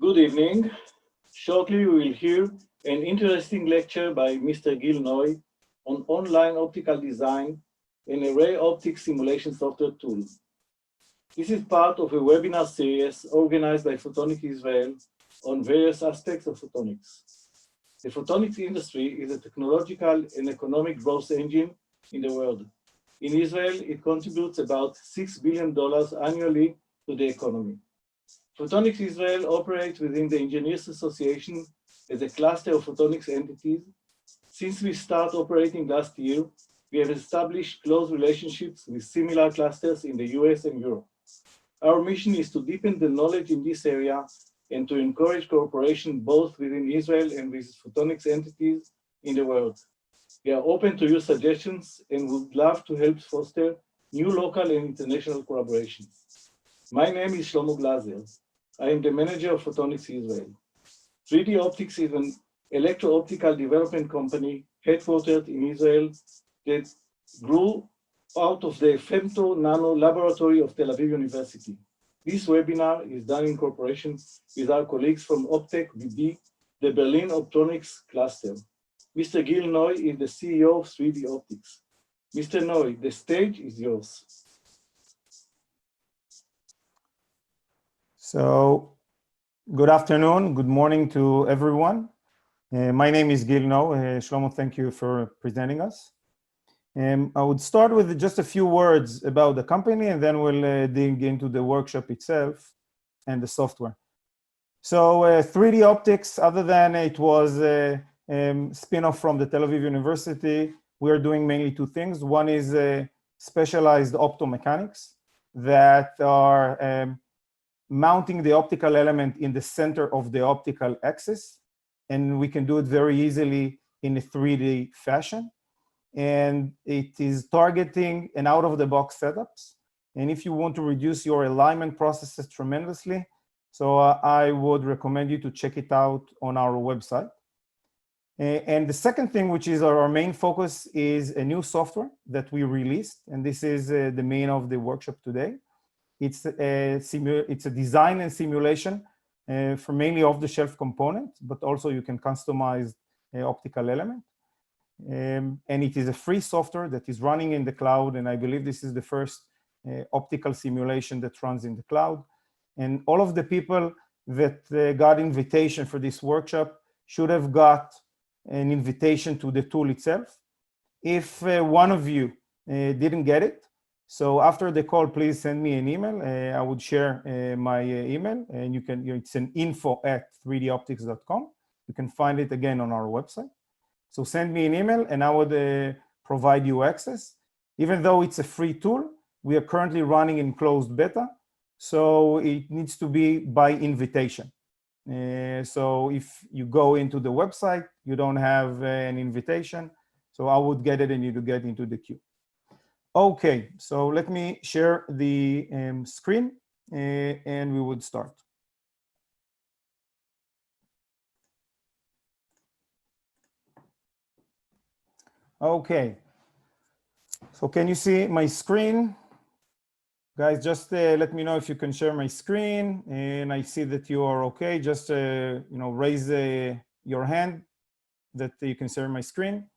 Good evening. Shortly we will hear an interesting lecture by Mr. Gil Noy on online optical design and array optic simulation software tool. This is part of a webinar series organized by Photonics Israel on various aspects of photonics. The photonics industry is a technological and economic growth engine in the world. In Israel, it contributes about $6 billion annually to the economy. Photonics Israel operates within the Engineers Association as a cluster of photonics entities. Since we started operating last year, we have established close relationships with similar clusters in the US and Europe. Our mission is to deepen the knowledge in this area and to encourage cooperation both within Israel and with photonics entities in the world. We are open to your suggestions and would love to help foster new local and international collaborations. My name is Shlomo Glaser. I am the manager of Photonics Israel. 3D Optics is an electro-optical development company headquartered in Israel that grew out of the Femto Nano Laboratory of Tel Aviv University. This webinar is done in cooperation with our colleagues from Optech BB, the Berlin Optronics Cluster. Mr. Gil Noy is the CEO of 3D Optics. Mr. Noy, the stage is yours. So, good afternoon, good morning to everyone. My name is Gil Noy. Shlomo, thank you for presenting us. I would start with just a few words about the company, and then we'll dig into the workshop itself and the software. So 3D Optics, other than it was a spin-off from the Tel Aviv University, we are doing mainly two things. One is specialized optomechanics that are mounting the optical element in the center of the optical axis, and we can do it very easily in a 3D fashion. And it is targeting an out-of-the-box setups. And if you want to reduce your alignment processes tremendously, so I would recommend you to check it out on our website. And the second thing, which is our main focus, is a new software that we released. And this is the main of the workshop today. It's a design and simulation for mainly off-the-shelf components, but also you can customize optical element. And it is a free software that is running in the cloud, and I believe this is the first optical simulation that runs in the cloud. And all of the people that got invitation for this workshop should have got an invitation to the tool itself. If one of you didn't get it, so after the call, please send me an email. I would share my email, and it's an info@3doptics.com. You can find it again on our website. So send me an email and I would provide you access. Even though it's a free tool, we are currently running in closed beta, so it needs to be by invitation. So if you go into the website, you don't have an invitation, so I would get it and you to get into the queue. Okay, so let me share the screen and we would start. Okay, so can you see my screen? Guys, just let me know if you can share my screen, and I see that you are okay. Just raise your hand that you can share my screen.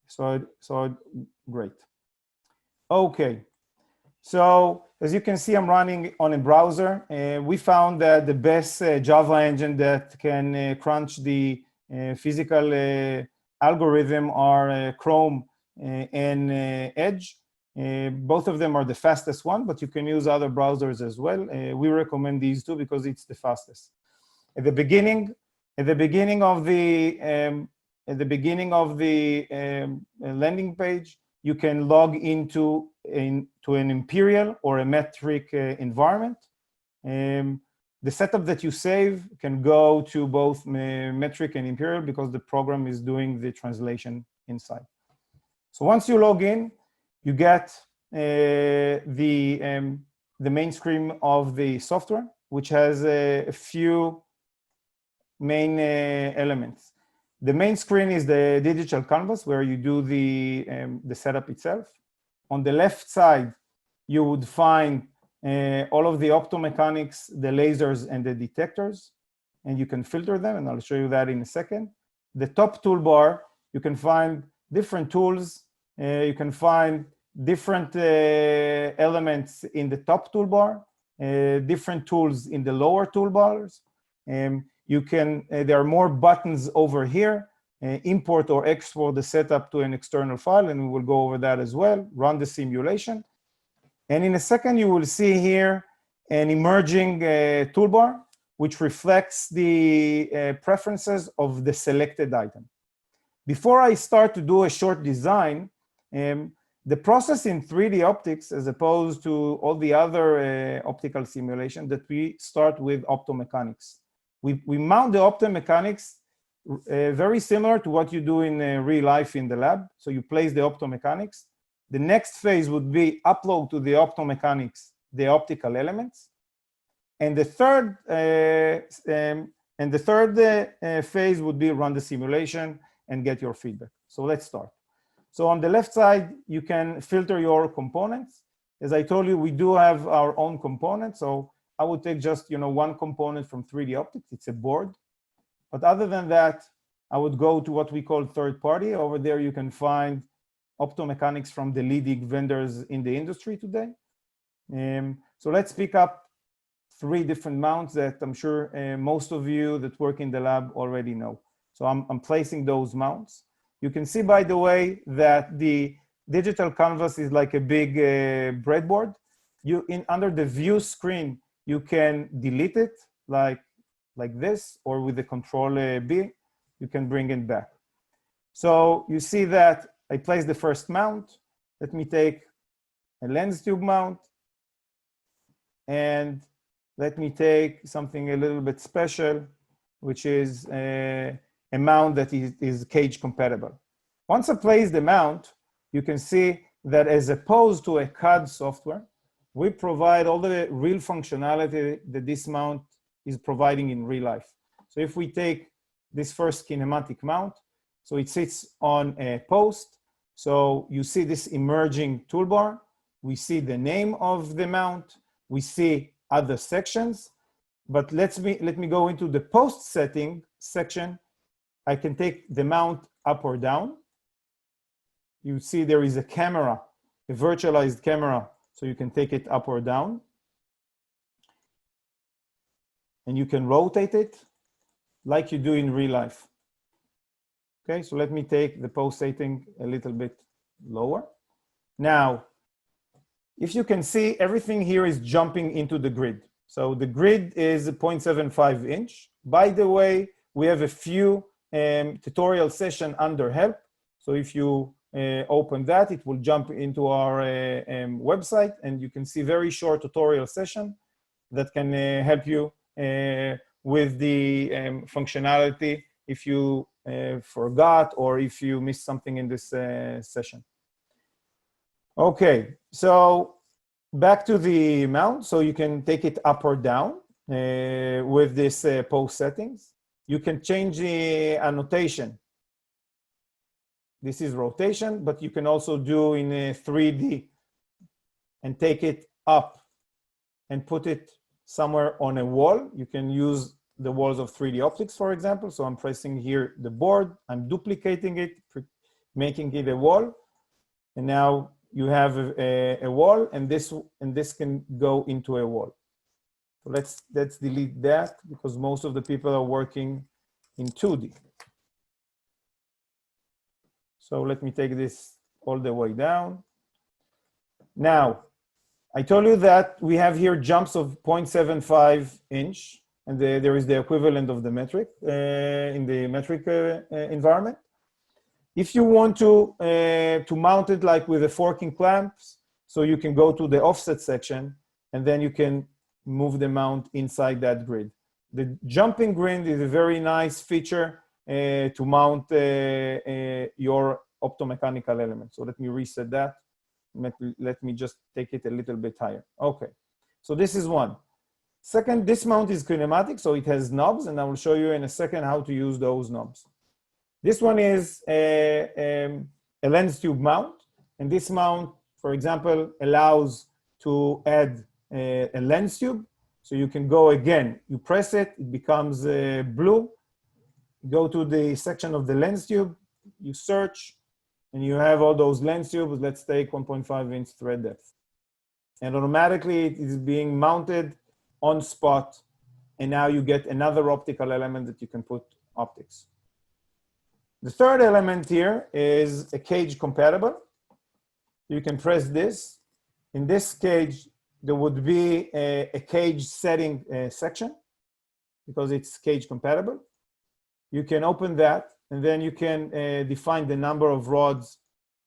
So great. Okay, so as you can see, I'm running on a browser. We found that the best Java engine that can crunch the physical algorithm are Chrome and Edge. Both of them are the fastest one, but you can use other browsers as well. We recommend these two because it's the fastest. At the beginning of the landing page, you can log into an imperial or a metric environment. The setup that you save can go to both metric and imperial because the program is doing the translation inside. So once you log in, you get the main screen of the software, which has a few main elements. The main screen is the digital canvas where you do the setup itself. On the left side, you would find all of the optomechanics, the lasers, and the detectors, and you can filter them, and I'll show you that in a second. The top toolbar, you can find different tools. You can find different elements in the top toolbar, different tools in the lower toolbars. There are more buttons over here, import or export the setup to an external file, and we will go over that as well, run the simulation. And in a second, you will see here an emerging toolbar, which reflects the preferences of the selected item. Before I start to do a short design, the process in 3D optics, as opposed to all the other optical simulation, that we start with optomechanics. We mount the optomechanics very similar to what you do in real life in the lab. So you place the optomechanics. The next phase would be upload to the optomechanics the optical elements. And the third phase would be run the simulation and get your feedback. So let's start. So on the left side, you can filter your components. As I told you, we do have our own components. So I would take just one component from 3D optics. It's a board. But other than that, I would go to what we call third party. Over there, you can find optomechanics from the leading vendors in the industry today. So let's pick up 3 different mounts that I'm sure most of you that work in the lab already know. So I'm placing those mounts. You can see, by the way, that the digital canvas is like a big breadboard. Under the view screen, you can delete it like this, or with the Control B, you can bring it back. So you see that I placed the first mount. Let me take a lens tube mount, and let me take something a little bit special, which is a mount that is cage compatible. Once I place the mount, you can see that as opposed to a CAD software, we provide all the real functionality that this mount is providing in real life. So if we take this first kinematic mount, so it sits on a post. So you see this emerging toolbar. We see the name of the mount. We see other sections. But let me go into the post setting section. I can take the mount up or down. You see there is a camera, a virtualized camera, so you can take it up or down. And you can rotate it like you do in real life. Okay, so let me take the post setting a little bit lower. Now, if you can see, everything here is jumping into the grid. So the grid is 0.75 inch. By the way, we have a few tutorial session under help. So if you open that, it will jump into our website, and you can see very short tutorial session that can help you with the functionality if you forgot or if you missed something in this session. Okay, so back to the mount. So you can take it up or down with this post settings. You can change the annotation. This is rotation, but you can also do in a 3D and take it up and put it somewhere on a wall. You can use the walls of 3D optics, for example. So I'm pressing here the board, I'm duplicating it, making it a wall. And now you have a wall, and this can go into a wall. So let's delete that, because most of the people are working in 2D. So let me take this all the way down. Now, I told you that we have here jumps of 0.75 inch, and there is the equivalent of the metric in the metric environment. If you want to mount it like with the forking clamps, so you can go to the offset section, and then you can move the mount inside that grid. The jumping grid is a very nice feature to mount your optomechanical element. So let me reset that. Let me just take it a little bit higher. Okay, so this is one. Second, this mount is kinematic, so it has knobs, and I will show you in a second how to use those knobs. This one is a lens tube mount, and this mount, for example, allows to add a lens tube. So you can go again, you press it, it becomes blue. Go to the section of the lens tube, you search, and you have all those lens tubes. Let's take 1.5-inch thread depth. And automatically it is being mounted on spot. And now you get another optical element that you can put optics. The third element here is a cage compatible. You can press this. In this cage, there would be a cage setting section because it's cage compatible. You can open that, and then you can define the number of rods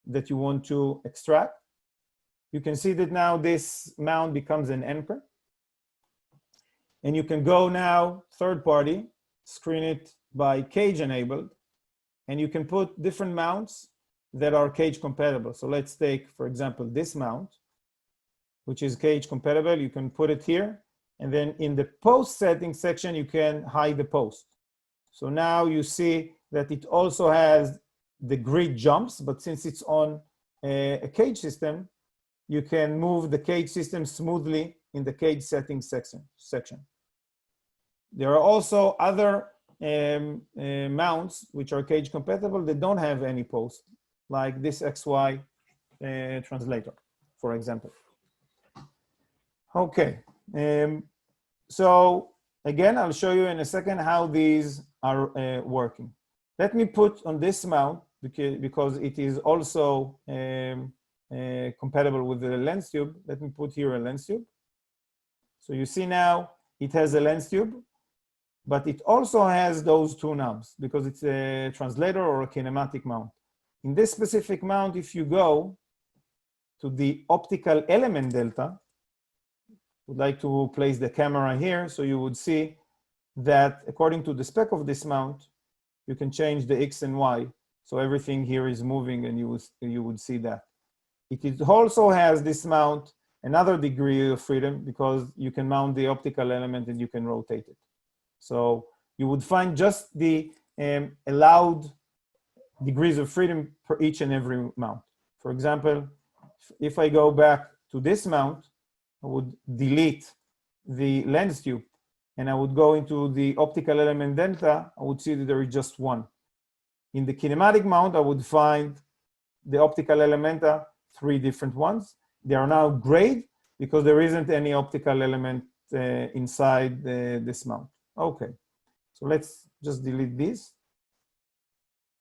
that you want to extract. You can see that now this mount becomes an anchor. And you can go now, third party, screen it by cage enabled, and you can put different mounts that are cage compatible. So let's take, for example, this mount, which is cage compatible. You can put it here, and then in the post setting section, you can hide the post. So now you see that it also has the grid jumps, but since it's on a cage system, you can move the cage system smoothly in the cage setting section. There are also other mounts which are cage compatible that don't have any post, like this XY translator, for example. Okay, so again, I'll show you in a second how these are working. Let me put on this mount, because it is also compatible with the lens tube. Let me put here a lens tube. So you see now it has a lens tube, but it also has those two knobs because it's a translator or a kinematic mount. In this specific mount, if you go to the optical element delta, would like to place the camera here, so you would see that according to the spec of this mount, you can change the X and Y. So everything here is moving, and you would see that. It also has this mount another degree of freedom because you can mount the optical element and you can rotate it. So you would find just the allowed degrees of freedom for each and every mount. For example, if I go back to this mount, I would delete the lens tube and I would go into the optical element delta, I would see that there is just one. In the kinematic mount, I would find the optical elementa, 3 different ones. They are now grayed because there isn't any optical element inside this mount. Okay, so let's just delete these.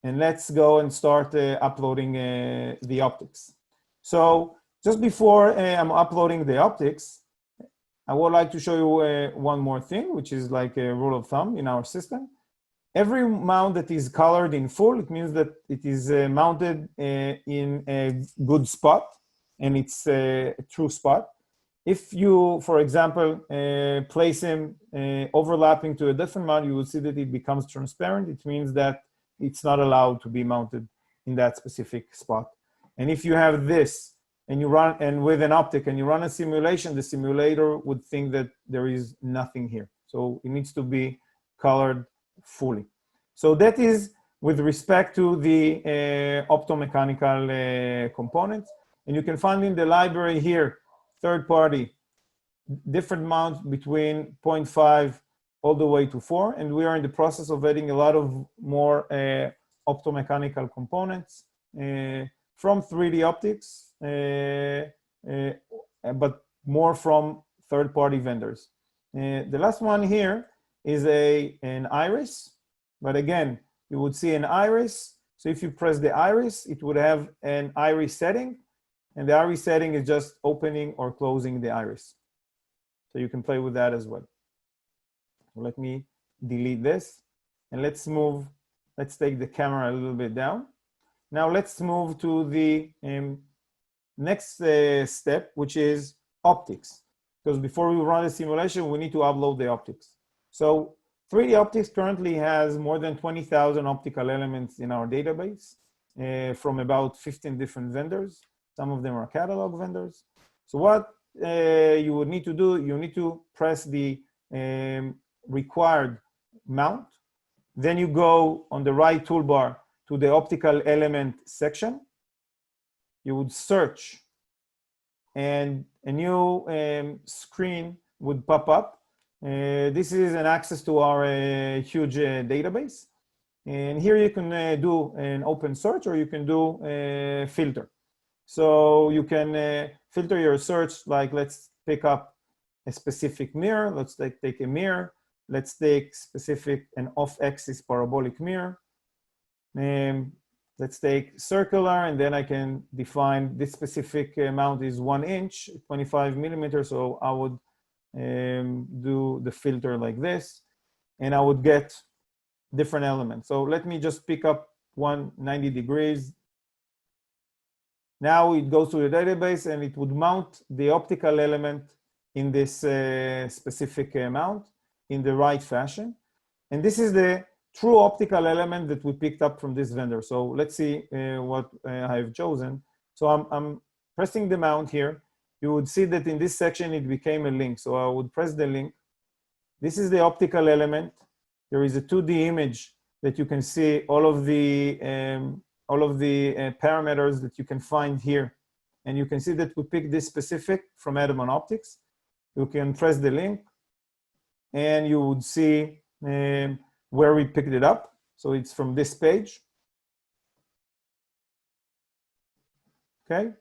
And let's go and start uploading the optics. So just before I'm uploading the optics, I would like to show you one more thing, which is like a rule of thumb in our system. Every mount that is colored in full, it means that it is mounted in a good spot, and it's a true spot. If you, for example, place him overlapping to a different mount, you will see that it becomes transparent. It means that it's not allowed to be mounted in that specific spot. And if you have this, and you run, and with an optic, and you run a simulation, the simulator would think that there is nothing here. So it needs to be colored fully. So that is with respect to the optomechanical components. And you can find in the library here, third party, different mounts between 0.5 all the way to 4. And we are in the process of adding a lot of more optomechanical components from 3D optics, but more from third-party vendors. The last one here is an iris, but again, you would see an iris. So if you press the iris, it would have an iris setting, and the iris setting is just opening or closing the iris. So you can play with that as well. Let me delete this, and let's take the camera a little bit down. Now let's move to the next step, which is optics. Because before we run the simulation, we need to upload the optics. So 3D optics currently has more than 20,000 optical elements in our database from about 15 different vendors. Some of them are catalog vendors. So what you would need to do, you need to press the required mount. Then you go on the right toolbar to the optical element section. You would search, and a new screen would pop up. This is an access to our huge database. And here you can do an open search, or you can do a filter. So you can filter your search, like let's pick up a specific mirror. Let's take a mirror. Let's take specific an off-axis parabolic mirror. Let's take circular, and then I can define this specific mount is 1 inch, 25 millimeters. So I would do the filter like this, and I would get different elements. So let me just pick up 190 degrees. Now it goes to the database, and it would mount the optical element in this specific mount in the right fashion. And this is the true optical element that we picked up from this vendor. So let's see what I've chosen. So I'm pressing the mount here. You would see that in this section, it became a link. So I would press the link. This is the optical element. There is a 2D image that you can see all of the parameters that you can find here. And you can see that we picked this specific from Edmond Optics. You can press the link, and you would see where we picked it up. So it's from this page. Okay.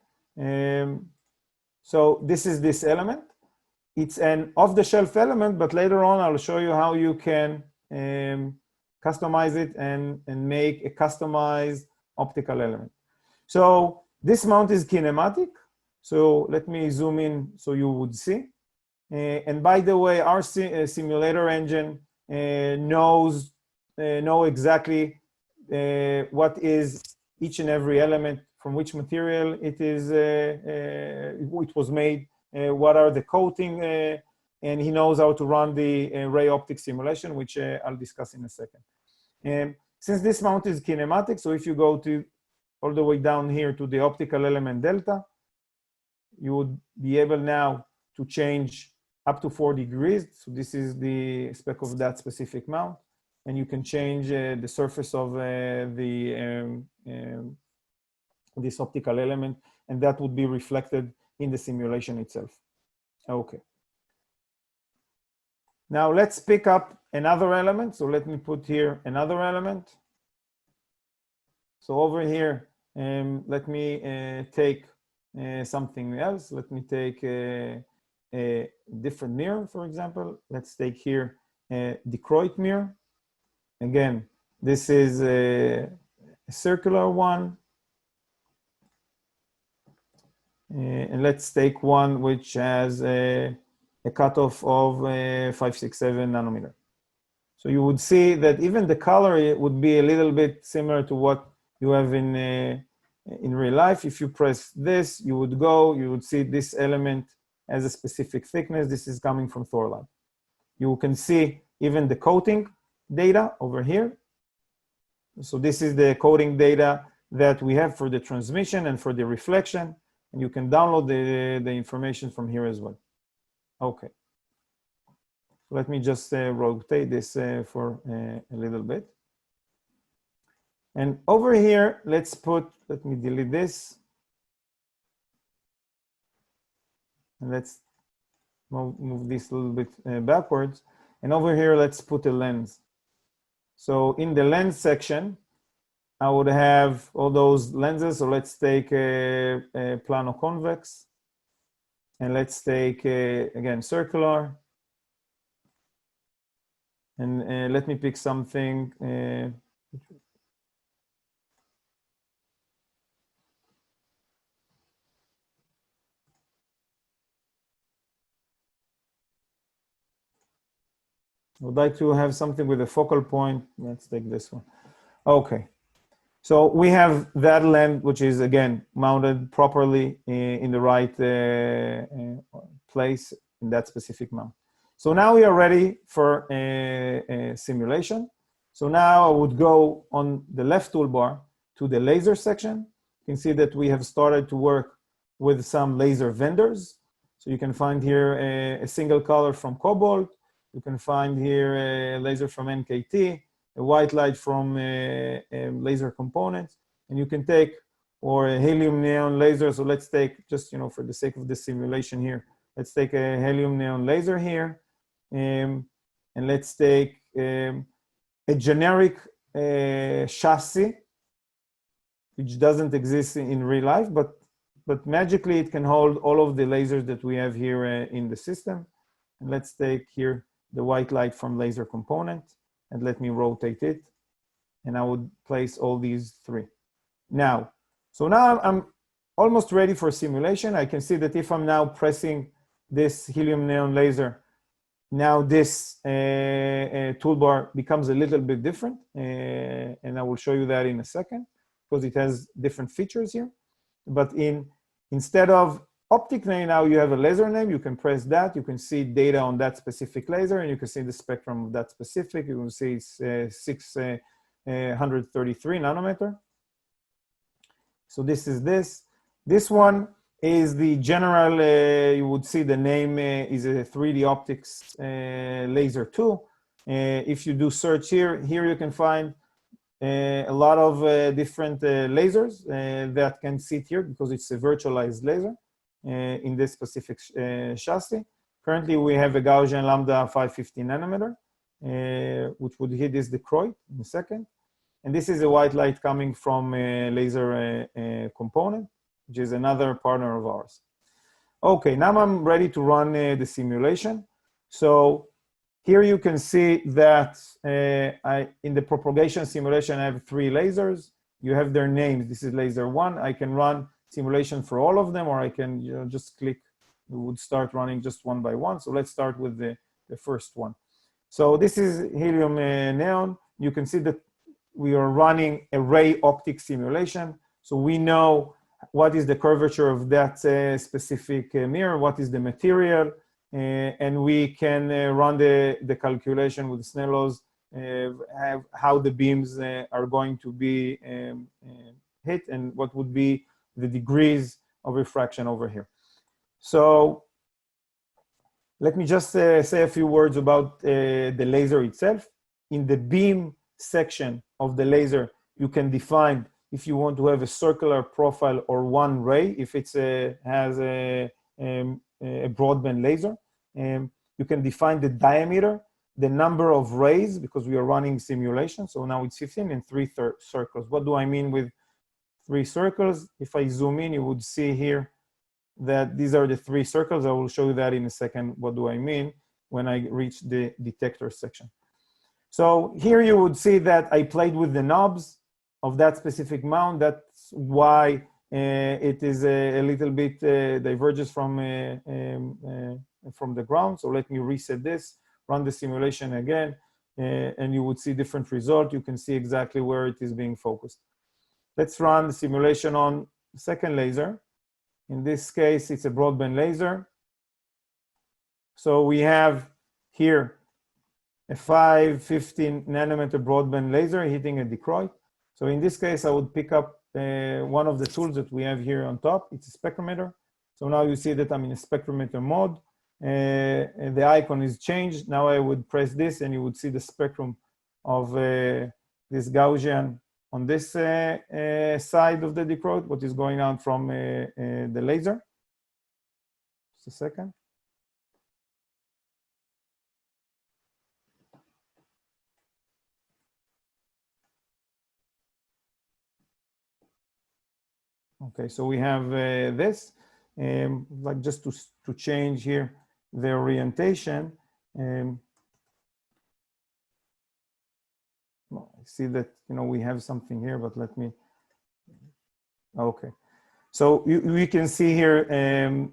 So this is this element. It's an off-the-shelf element, but later on I'll show you how you can customize it and make a customized optical element. So this mount is kinematic. So let me zoom in so you would see. And by the way, our simulator engine knows exactly what is each and every element, from which material it is, it was made, what are the coating, and he knows how to run the ray optic simulation, which I'll discuss in a second. And since this mount is kinematic, so if you go to all the way down here to the optical element delta, you would be able now to change up to 4 degrees. So this is the spec of that specific mount. And you can change the surface of this optical element, and that would be reflected in the simulation itself. Okay. Now let's pick up another element. So let me put here another element. So over here, let me take something else. Let me take a different mirror, for example. Let's take here a dichroic mirror. Again, this is a circular one. And let's take one which has a cutoff of 567 nanometer. So you would see that even the color would be a little bit similar to what you have in real life. If you press this, you would see this element as a specific thickness. This is coming from Thorlab. You can see even the coating data over here. So this is the coating data that we have for the transmission and for the reflection. And you can download the information from here as well. Okay. Let me just rotate this for a little bit. And over here, let me delete this. And let's move this a little bit backwards. And over here, let's put a lens. So in the lens section, I would have all those lenses. So let's take a plano convex. And let's take, again, circular. And let me pick something. I would like to have something with a focal point. Let's take this one. Okay. So we have that lens, which is, again, mounted properly in the right place in that specific mount. So now we are ready for a simulation. So now I would go on the left toolbar to the laser section. You can see that we have started to work with some laser vendors. So you can find here a single color from Cobalt. You can find here a laser from NKT, a white light from laser components. And you can take or a helium neon laser. So let's take, just, you know, for the sake of the simulation here, let's take a helium neon laser here. And let's take a generic chassis, which doesn't exist in real life, but magically it can hold all of the lasers that we have here in the system. And let's take here the white light from laser component, and let me rotate it. And I would place all these three. Now, so now I'm almost ready for simulation. I can see that if I'm now pressing this helium neon laser, now this toolbar becomes a little bit different. And I will show you that in a second, because it has different features here. But instead of optic name, now you have a laser name. You can press that. You can see data on that specific laser, and you can see the spectrum of that specific. You can see it's 633 nanometer. So this is this. This one is the general, you would see the name is a 3D optics laser 2. If you do search here you can find a lot of different lasers that can sit here, because it's a virtualized laser in this specific chassis. Currently, we have a Gaussian lambda 550 nanometer, which would hit this dichroid in a second. And this is a white light coming from a laser component, which is another partner of ours. Okay, now I'm ready to run the simulation. So here you can see that in the propagation simulation, I have 3 lasers. You have their names. This is laser 1. I can run simulation for all of them, or I can just click. We would start running just one by one. So let's start with the first one. So this is helium neon. You can see that we are running a ray optic simulation. So we know what is the curvature of that specific mirror, what is the material, and we can run the calculation with Snell laws, how the beams are going to be hit, and what would be the degrees of refraction over here. So let me just say a few words about the laser itself. In the beam section of the laser, you can define if you want to have a circular profile or one ray, if it has a broadband laser. You can define the diameter, the number of rays, because we are running simulation. So now it's 15 and 3 circles. What do I mean with 3 circles? If I zoom in, you would see here that these are the 3 circles. I will show you that in a second. What do I mean when I reach the detector section? So here you would see that I played with the knobs of that specific mount. That's why it is a little bit diverges from the ground. So let me reset this, run the simulation again, and you would see different result. You can see exactly where it is being focused. Let's run the simulation on the second laser. In this case, it's a broadband laser. So we have here a 515 nanometer broadband laser hitting a dichroid. So in this case, I would pick up one of the tools that we have here on top. It's a spectrometer. So now you see that I'm in a spectrometer mode. And the icon is changed. Now I would press this, and you would see the spectrum of this Gaussian on this side of the dichroid, what is going on from the laser. Just a second. Okay, so we have this, like just to change here the orientation. Well, I see that, you know, we have something here, but let me, okay. So you can see here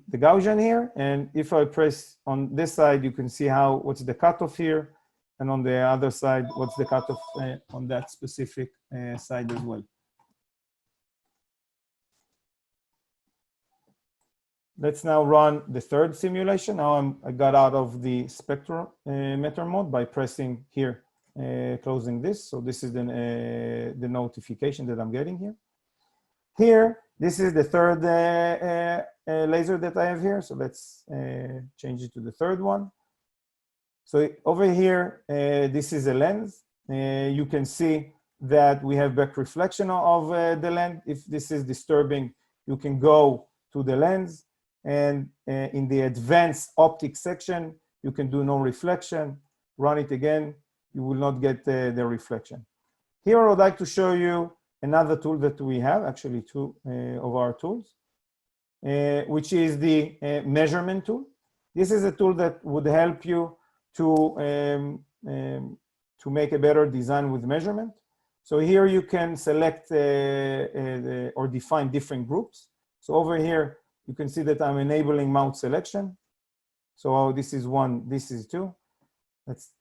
the Gaussian here, and if I press on this side, you can see what's the cutoff here, and on the other side, what's the cutoff on that specific side as well. Let's now run the third simulation. Now I got out of the spectrometer mode by pressing here, closing this. So this is the notification that I'm getting here. Here, this is the third laser that I have here. So let's change it to the third one. So over here, this is a lens. You can see that we have back reflection of the lens. If this is disturbing, you can go to the lens, and in the advanced optic section, you can do no reflection. Run it again, you will not get the reflection. Here I would like to show you another tool that we have, actually two of our tools, which is the measurement tool. This is a tool that would help you to make a better design with measurement. So here you can select or define different groups. So over here, you can see that I'm enabling mount selection. So this is one, this is two.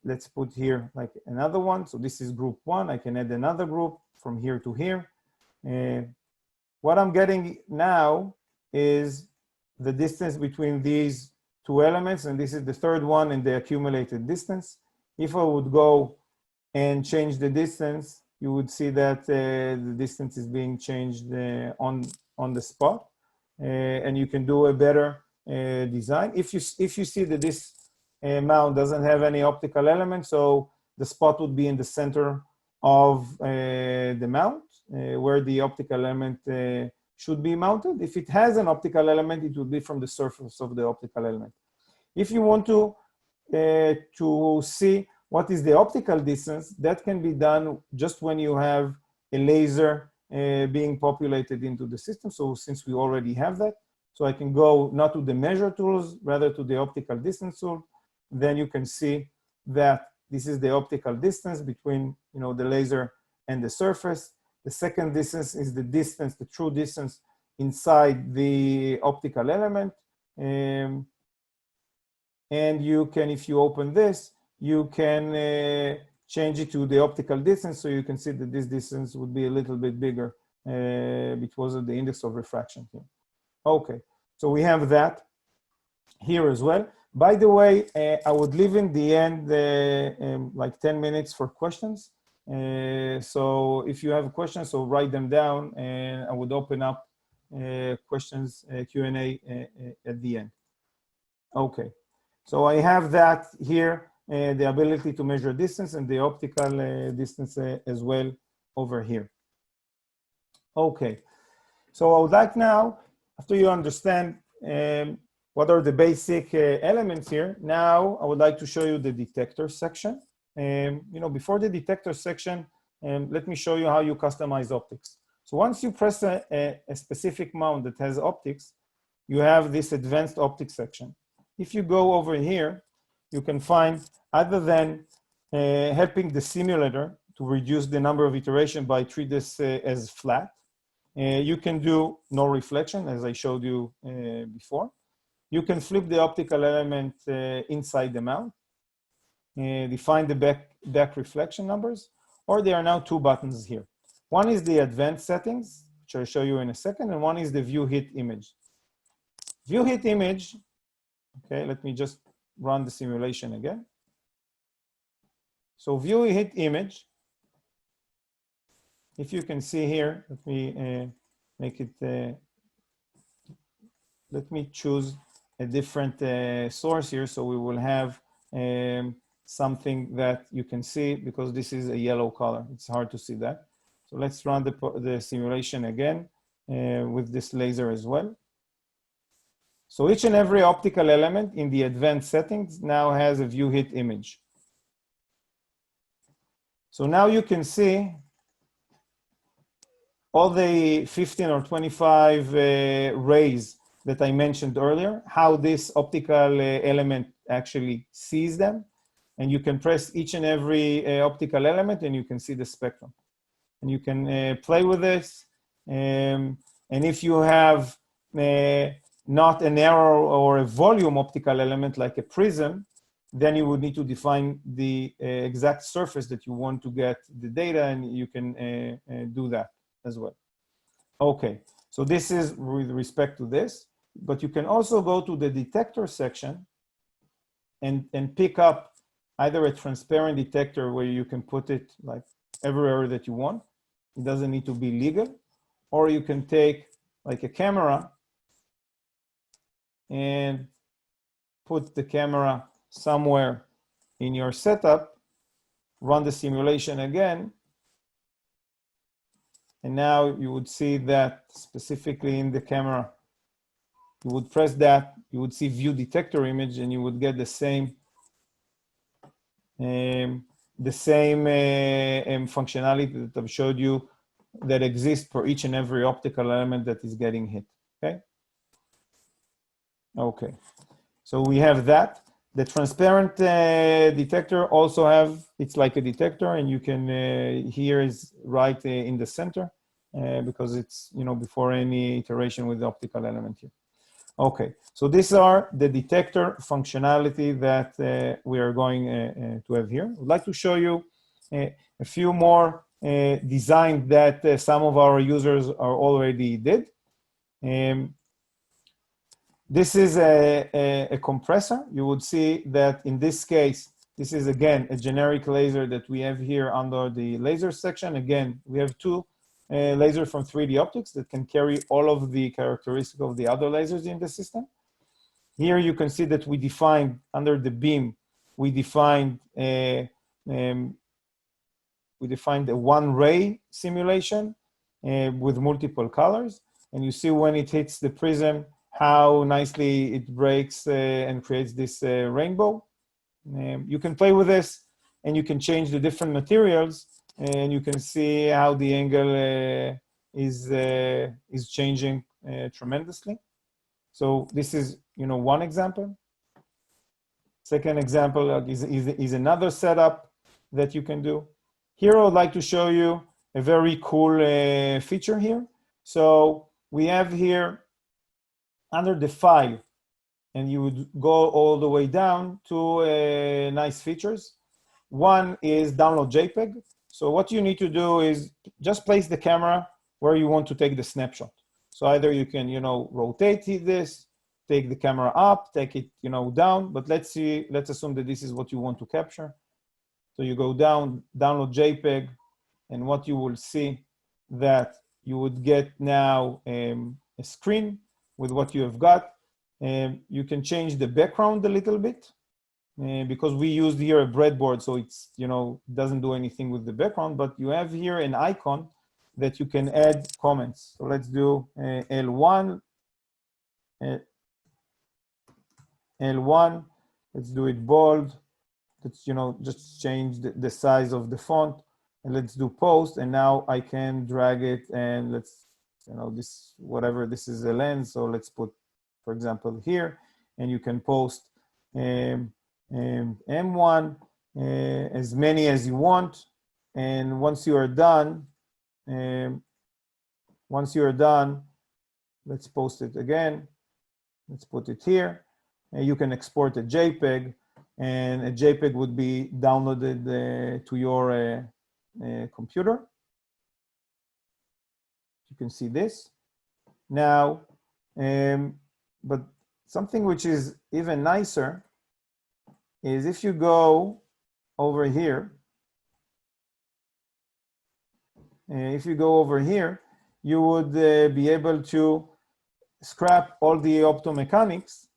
Let's put here like another one. So this is group one. I can add another group from here to here. What I'm getting now is the distance between these two elements, and this is the third one in the accumulated distance. If I would go and change the distance, you would see that the distance is being changed on the spot, and you can do a better design. If you see that this mount doesn't have any optical element, so the spot would be in the center of the mount, where the optical element should be mounted. If it has an optical element, it would be from the surface of the optical element. If you want to see what is the optical distance, that can be done just when you have a laser being populated into the system. So since we already have that, so I can go not to the measure tools, rather to the optical distance tool. Then you can see that this is the optical distance between the laser and the surface. The second distance is the distance, the true distance inside the optical element. And you can, if you open this, you can change it to the optical distance. So you can see that this distance would be a little bit bigger because of the index of refraction here. Okay, so we have that here as well. By the way, I would leave in the end like 10 minutes for questions. So if you have questions, so write them down, and I would open up questions, Q&A at the end. Okay, so I have that here, the ability to measure distance and the optical distance as well over here. Okay, so I would like now, after you understand what are the basic elements here, now I would like to show you the detector section. Before the detector section, let me show you how you customize optics. So once you press a specific mount that has optics, you have this advanced optics section. If you go over here, you can find, other than helping the simulator to reduce the number of iterations by treat this as flat, you can do no reflection, as I showed you before. You can flip the optical element inside the mount, define the back reflection numbers, or there are now two buttons here. One is the advanced settings, which I'll show you in a second, and one is the view hit image. View hit image, okay, let me just run the simulation again. So view hit image, if you can see here, let me make it, let me choose a different source here, so we will have something that you can see, because this is a yellow color. It's hard to see that. So let's run the simulation again with this laser as well. So each and every optical element in the advanced settings now has a view hit image. So now you can see all the 15 or 25 rays that I mentioned earlier, how this optical element actually sees them. And you can press each and every optical element and you can see the spectrum. And you can play with this. And if you have not a narrow or a volume optical element like a prism, then you would need to define the exact surface that you want to get the data, and you can do that as well. Okay, so this is with respect to this, but you can also go to the detector section and pick up either a transparent detector where you can put it like everywhere that you want. It doesn't need to be legal. Or you can take like a camera and put the camera somewhere in your setup, run the simulation again, And now you would see that specifically in the camera, you would press that, you would see view detector image, and you would get the same functionality that I've showed you that exists for each and every optical element that is getting hit. Okay. Okay. So we have that. The transparent detector also have, it's like a detector, and you can, here is right in the center because it's, you know, before any iteration with the optical element here. Okay, so these are the detector functionality that we are going to have here. I'd like to show you a few more designs that some of our users are already did. This is a compressor. You would see that in this case, this is again a generic laser that we have here under the laser section. Again, we have two lasers from 3D optics that can carry all of the characteristics of the other lasers in the system. Here you can see that we defined under the beam, we defined a one-ray simulation with multiple colors. And you see when it hits the prism, how nicely it breaks and creates this rainbow. You can play with this, and you can change the different materials, and you can see how the angle is changing tremendously. So this is, you know, one example. Second example is another setup that you can do. Here I would like to show you a very cool feature here. So we have here under the file, and you would go all the way down to nice features. One is download JPEG. So what you need to do is just place the camera where you want to take the snapshot. So either you can, you know, rotate this, take the camera up, take it, you know, down. But let's assume that this is what you want to capture. So you go down, download JPEG, and what you will see that you would get now a screen with what you have got. You can change the background a little bit because we used here a breadboard, so it's, you know, doesn't do anything with the background, but you have here an icon that you can add comments. So let's do L1, L1, let's do it bold. Let's, you know, just change the size of the font, and let's do post. And now I can drag it, and let's, you know, this, whatever, this is a lens. So let's put, for example, here, and you can post M1, as many as you want. And once you are done, let's post it again. Let's put it here. And you can export a JPEG, and a JPEG would be downloaded to your computer. You can see this. Now, but something which is even nicer is if you go over here, you would be able to scrap all the optomechanics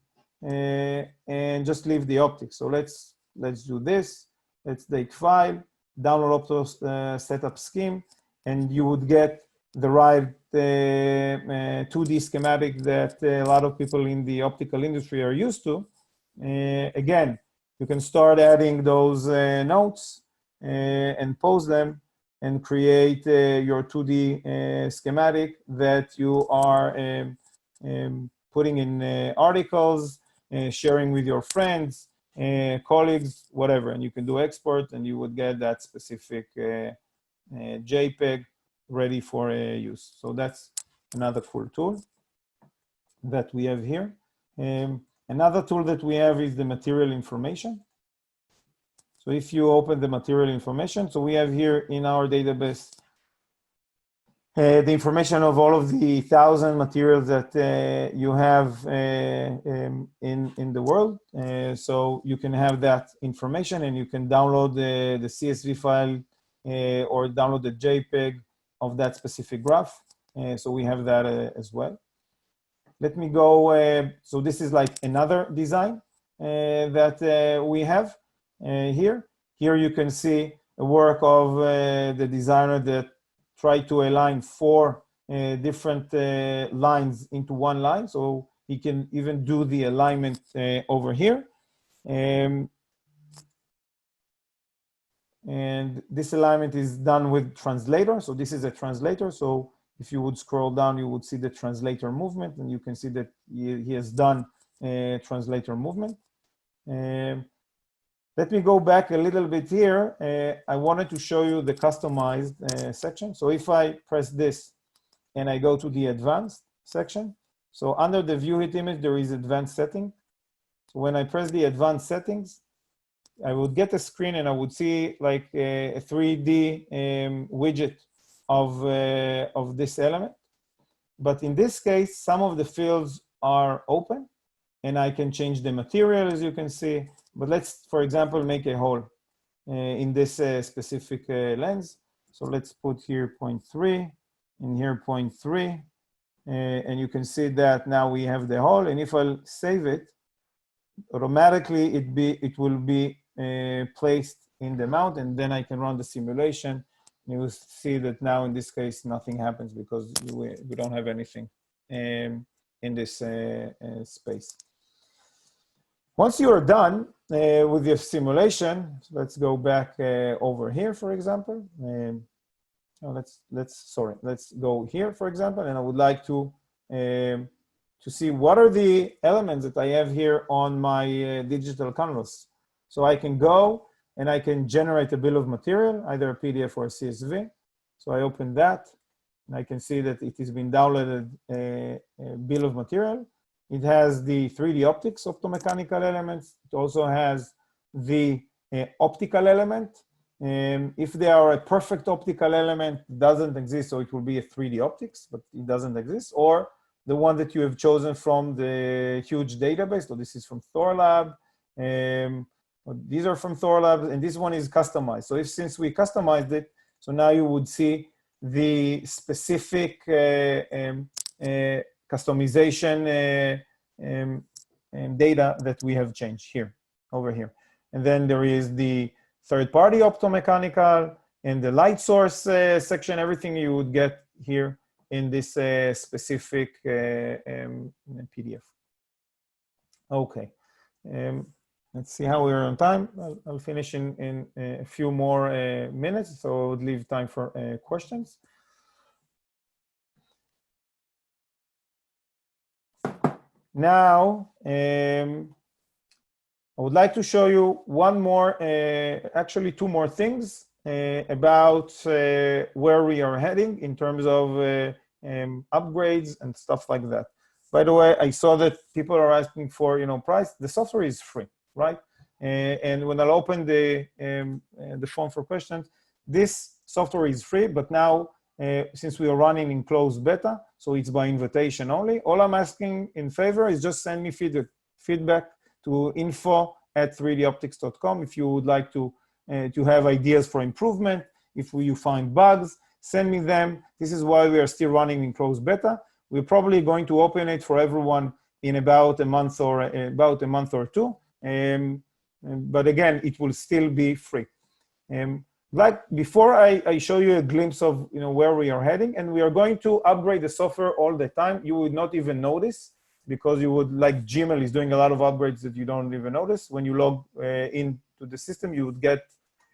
and just leave the optics. So let's do this. Let's take file, download opto setup scheme, and you would get the right 2D schematic that a lot of people in the optical industry are used to. Again, you can start adding those notes and post them and create your 2D schematic that you are putting in articles, sharing with your friends, colleagues, whatever. And you can do export, and you would get that specific JPEG ready for use. So that's another cool tool that we have here. Another tool that we have is the material information. So if you open the material information, so we have here in our database the information of all of the 1,000 materials that you have in the world. So you can have that information, and you can download the CSV file or download the JPEG of that specific graph. So we have that as well. Let me go, so this is like another design that we have here. Here you can see a work of the designer that try to align 4 different lines into one line. So he can even do the alignment over here. And this alignment is done with translator. So this is a translator. So if you would scroll down, you would see the translator movement, and you can see that he has done a translator movement. Let me go back a little bit here. I wanted to show you the customized section. So if I press this and I go to the advanced section, so under the view hit image, there is advanced setting. So when I press the advanced settings, I would get a screen and I would see like a 3D widget of this element. But in this case, some of the fields are open and I can change the material, as you can see. But let's, for example, make a hole in this specific lens. So let's put here 0.3 and here 0.3. And you can see that now we have the hole. And if I'll save it, automatically it will be placed in the mount, and then I can run the simulation. You will see that now in this case, nothing happens because we don't have anything in this space. Once you are done with your simulation, let's go back over here, for example. Let's go here, for example, and I would like to see what are the elements that I have here on my digital canvas. So I can go and I can generate a bill of material, either a PDF or a CSV. So I open that, and I can see that it has been downloaded a bill of material. It has the 3D optics, optomechanical elements. It also has the optical element. If they are a perfect optical element, it doesn't exist, so it will be a 3D optics, but it doesn't exist. Or the one that you have chosen from the huge database. So this is from Thorlab. These are from Thorlab, and this one is customized. So since we customized it, so now you would see the specific customization data that we have changed here, over here. And then there is the third-party optomechanical and the light source section, everything you would get here in this specific PDF. Okay. Let's see how we're on time. I'll finish in a few more minutes, so I would leave time for questions. Now, I would like to show you one more, actually 2 more things about where we are heading in terms of upgrades and stuff like that. By the way, I saw that people are asking for, price. The software is free, right? And when I'll open the form for questions, this software is free, but now since we are running in closed beta, so it's by invitation only, all I'm asking in favor is just send me feedback to info@3doptics.com if you would like to have ideas for improvement. If you find bugs, send me them. This is why we are still running in closed beta. We're probably going to open it for everyone in about a month or 2. But again, it will still be free. Like before, I show you a glimpse of where we are heading, and we are going to upgrade the software all the time. You would not even notice, because you would, like Gmail is doing a lot of upgrades that you don't even notice. When you log into the system, you would get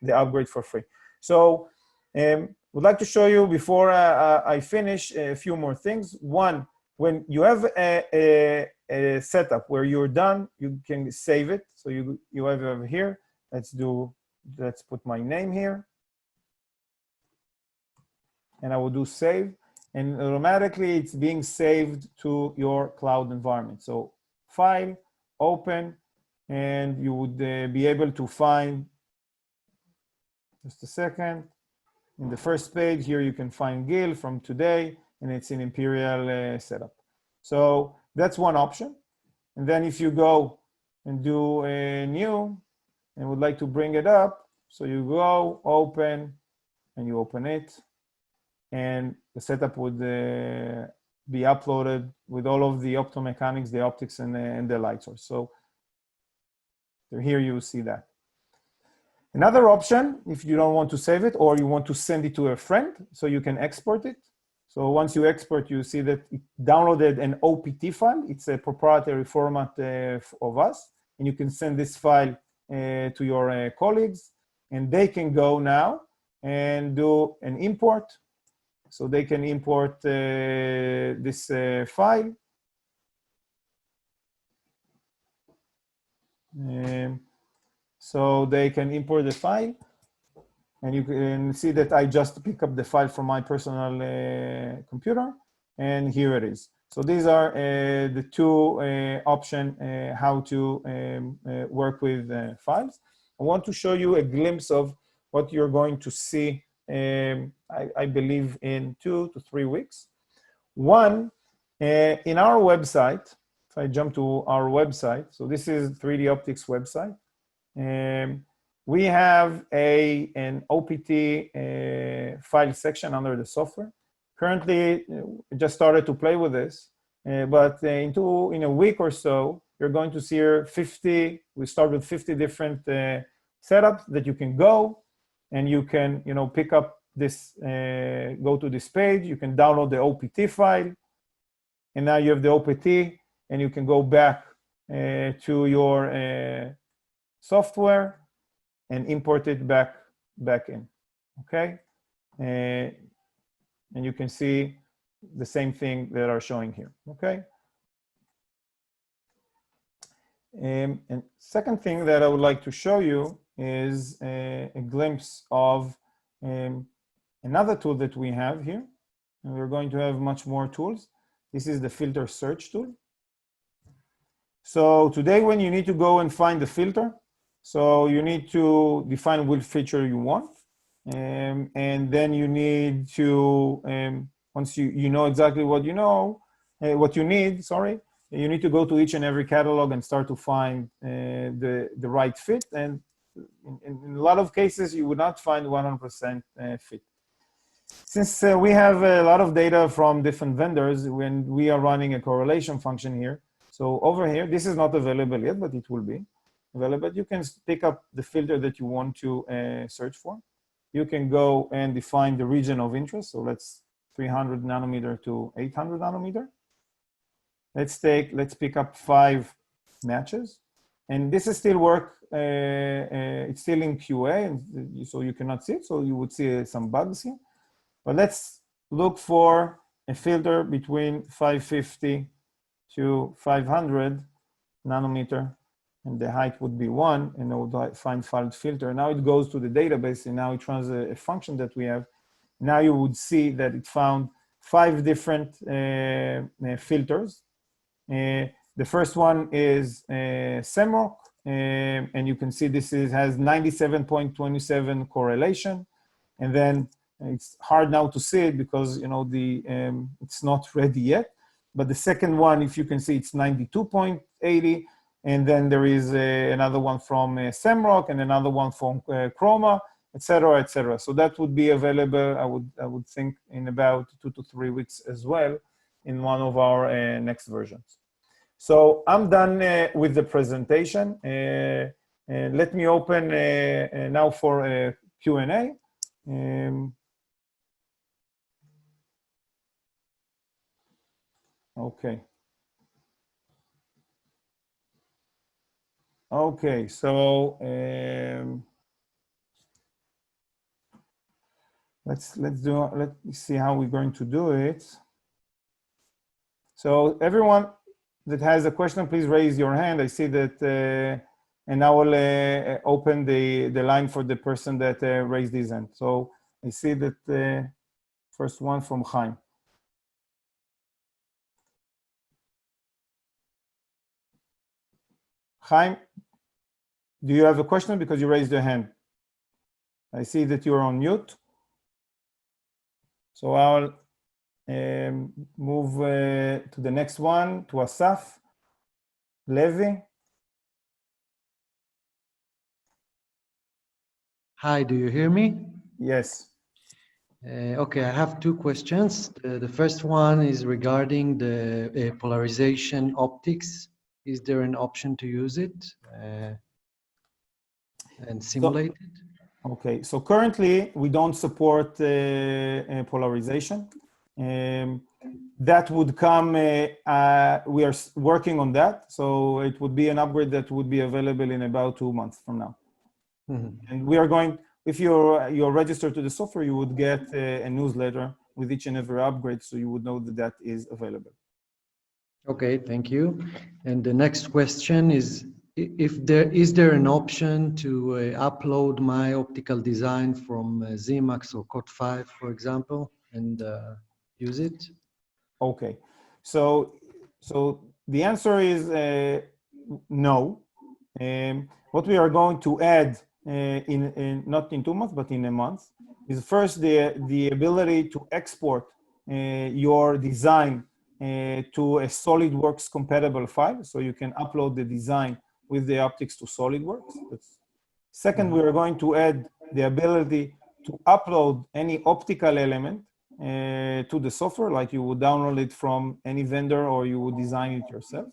the upgrade for free. So would like to show you before I finish a few more things. One, when you have a setup where you're done, you can save it. So you have over here. Let's put my name here. And I will do save. And automatically it's being saved to your cloud environment. So file, open, and you would be able to find, just a second, in the first page here you can find Gil from today, and it's in Imperial setup. So that's one option. And then if you go and do a new and would like to bring it up, so you go open and you open it, and the setup would be uploaded with all of the optomechanics, the optics, and the light source. So here you see that. Another option, if you don't want to save it or you want to send it to a friend, so you can export it. So once you export, you see that it downloaded an OPT file. It's a proprietary format of us. And you can send this file to your colleagues, and they can go now and do an import. So they can import this file. So they can import the file. And you can see that I just pick up the file from my personal computer, and here it is. So these are the two options how to work with files. I want to show you a glimpse of what you're going to see, I believe, in 2 to 3 weeks. One, in our website, if I jump to our website, so this is 3D Optics website. We have an OPT file section under the software. Currently, I just started to play with this, but in a week or so, you're going to see here 50, we start with 50 different setups that you can go, and you can pick up this, go to this page, you can download the OPT file, and now you have the OPT, and you can go back to your software and import it back in, okay? And you can see the same thing that are showing here, okay? And second thing that I would like to show you is a glimpse of another tool that we have here. And we're going to have much more tools. This is the filter search tool. So today when you need to go and find the filter, so you need to define which feature you want. And then you need to, once you know exactly what what you need, sorry, you need to go to each and every catalog and start to find the right fit. And in a lot of cases, you would not find 100% fit. Since we have a lot of data from different vendors, when we are running a correlation function here, so over here, this is not available yet, but it will be available. You can pick up the filter that you want to search for. You can go and define the region of interest. So let's 300 nanometer to 800 nanometer. Let's pick up 5 matches. And this is still work, it's still in QA, and so you cannot see it. So you would see some bugs here. But let's look for a filter between 550 to 500 nanometer. And the height would be 1, and I would find file filter. Now it goes to the database, and now it runs a function that we have. Now you would see that it found 5 different filters. The first one is SEMROC, and you can see this has 97.27 correlation. And then it's hard now to see it because it's not ready yet. But the second one, if you can see, it's 92.80. And then there is another one from SEMROC and another one from Chroma, et cetera, et cetera. So that would be available, I would think, in about 2 to 3 weeks as well in one of our next versions. So I'm done with the presentation. Let me open now for Q&A. Okay. Okay, so let's see how we're going to do it. So everyone that has a question, please raise your hand. I see that, and I will open the line for the person that raised his hand. So I see that first one from Chaim. Chaim, do you have a question because you raised your hand? I see that you're on mute. So I'll move to the next one, to Asaf Levy. Hi, do you hear me? Yes. Okay, I have 2 questions. The first one is regarding the polarization optics. Is there an option to use it? and simulate it? Okay, so currently we don't support polarization. That would come, we are working on that. So it would be an upgrade that would be available in about 2 months from now. And we are going, if you're registered to the software, you would get a newsletter with each and every upgrade, so you would know that that is available. Okay, thank you. And the next question is, is there an option to upload my optical design from Zemax or Code 5, for example, and use it? Okay, so the answer is no. What we are going to add not in 2 months, but in a month, is first the ability to export your design to a SolidWorks compatible file, so you can upload the design with the optics to SolidWorks. Second, we are going to add the ability to upload any optical element to the software, like you would download it from any vendor or you would design it yourself.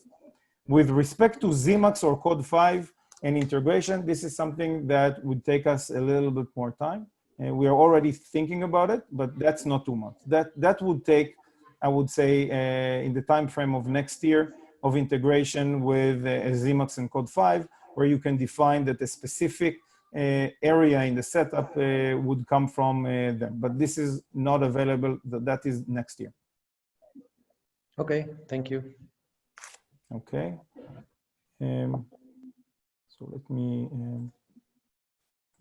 With respect to Zemax or Code 5 and integration, this is something that would take us a little bit more time. We are already thinking about it, but that's not 2 months. That would take, I would say, in the time frame of next year of integration with Zemax and Code 5, where you can define that a specific area in the setup would come from them. But this is not available. That is next year. Okay, thank you. Okay. So let me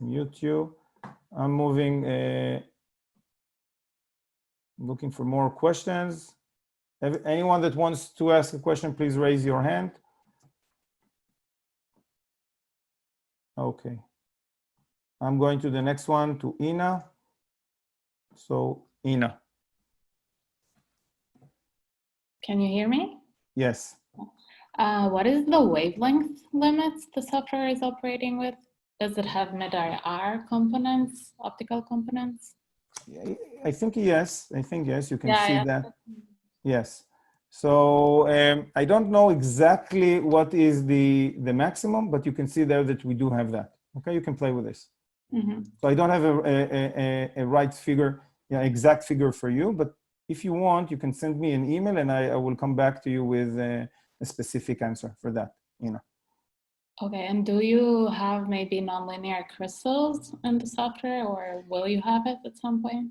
mute you. I'm moving, looking for more questions. Anyone that wants to ask a question, please raise your hand. Okay. I'm going to the next one, to Ina. So, Ina. Can you hear me? Yes. What is the wavelength limits the software is operating with? Does it have mid-IR components, optical components? I think yes. I think yes. You can see that. Yes. So I don't know exactly what is the maximum, but you can see there that we do have that. Okay, you can play with this. So I don't have a right figure, exact figure for you, but if you want, you can send me an email and I will come back to you with a specific answer for that, Okay, and do you have maybe nonlinear crystals in the software, or will you have it at some point?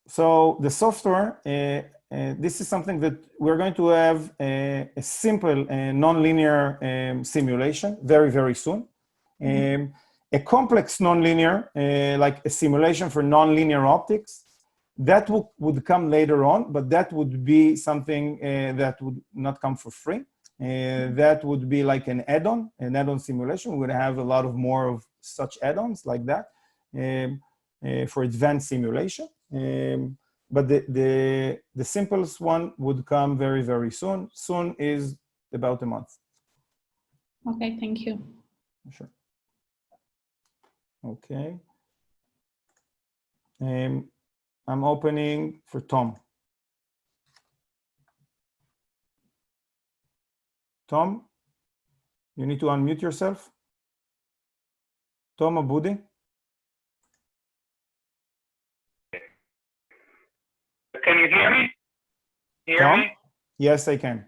So the software, this is something that we're going to have a simple nonlinear simulation very, very soon. A complex nonlinear, like a simulation for nonlinear optics, that would come later on, but that would be something that would not come for free. That would be like an add-on simulation. We would have a lot of more of such add-ons like that for advanced simulation. But the simplest one would come very, very soon. Soon is about a month. Okay, thank you. Sure. Okay. I'm opening for Tom. Tom, you need to unmute yourself. Tom Abudi. Can you hear me? Tom? Yes, I can.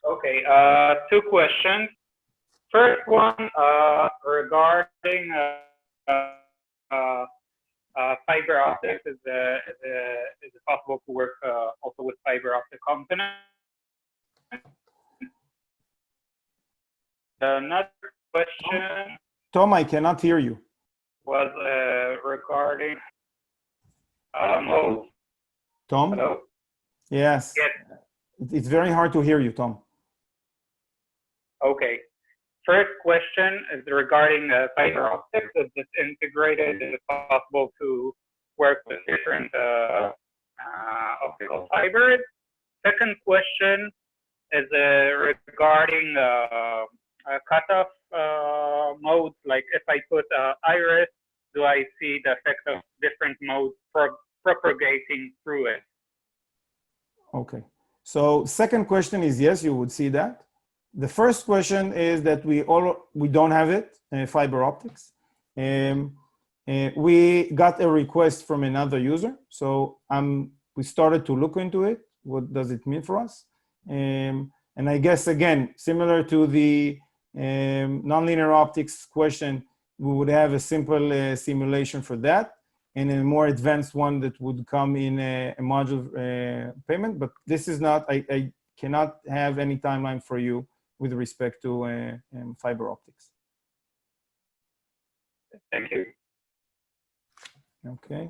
Okay, 2 questions. First one, regarding fiber optics, is it possible to work also with fiber optic components? Another question. Tom, I cannot hear you. Was regarding mode. Tom? Hello? Yes. Yes. It's very hard to hear you, Tom. Okay. First question is regarding fiber optics. Is this integrated? Is it possible to work with different optical fibers? Second question is regarding cutoff modes. Like if I put iris, do I see the effect of different modes propagating through it? Okay. So second question is yes, you would see that. The first question is that we don't have it, fiber optics. We got a request from another user, so we started to look into it. What does it mean for us? And I guess, again, similar to the nonlinear optics question, we would have a simple simulation for that, and a more advanced one that would come in a module payment. But this is not, I cannot have any timeline for you with respect to fiber optics. Thank you. Okay.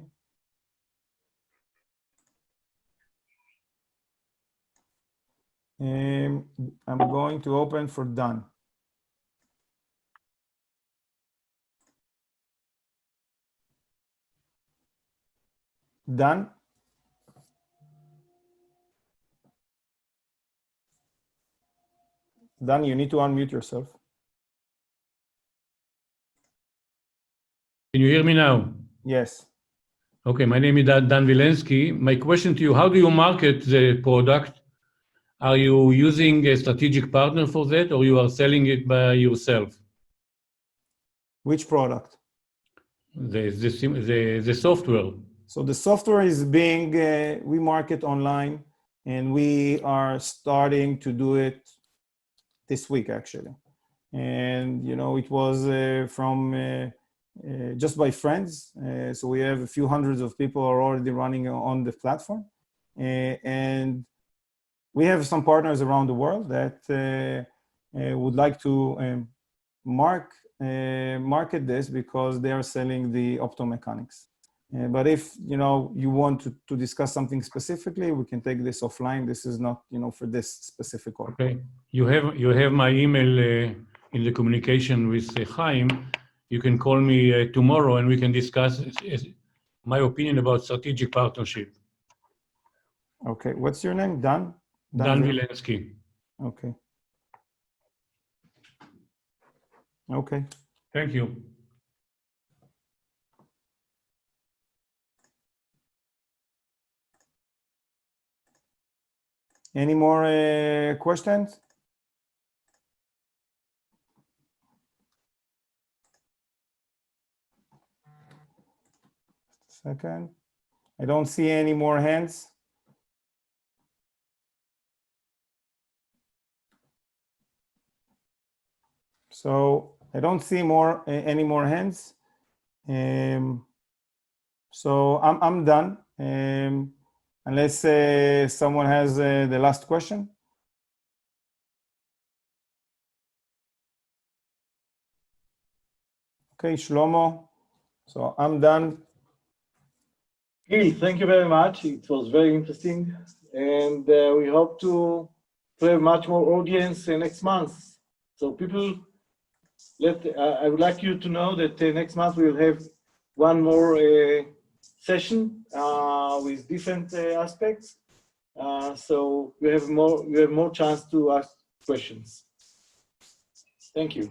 I'm going to open for Dan. Dan? Dan, you need to unmute yourself. Can you hear me now? Yes. Okay, my name is Dan Vilensky. My question to you, how do you market the product? Are you using a strategic partner for that, or you are selling it by yourself? Which product? The software. So the software is being, we market online, and we are starting to do it this week, actually. And, you know, it was from just by friends. So we have a few hundreds of people are already running on the platform. And we have some partners around the world that would like to market this because they are selling the optomechanics. But if, you know, you want to discuss something specifically, we can take this offline. This is not, you know, for this specific order. Okay. You have my email in the communication with Chaim. You can call me tomorrow and we can discuss my opinion about strategic partnership. Okay. What's your name? Dan? Dan Vilensky. Okay. Okay. Thank you. Any more questions? Second. I don't see any more hands. So I don't see any more hands. So I'm done. Unless someone has the last question. Okay, Shlomo. So I'm done. Gil, thank you very much. It was very interesting. And we hope to have much more audience next month. So people, I would like you to know that next month we will have one more session with different aspects. So you have more chance to ask questions. Thank you.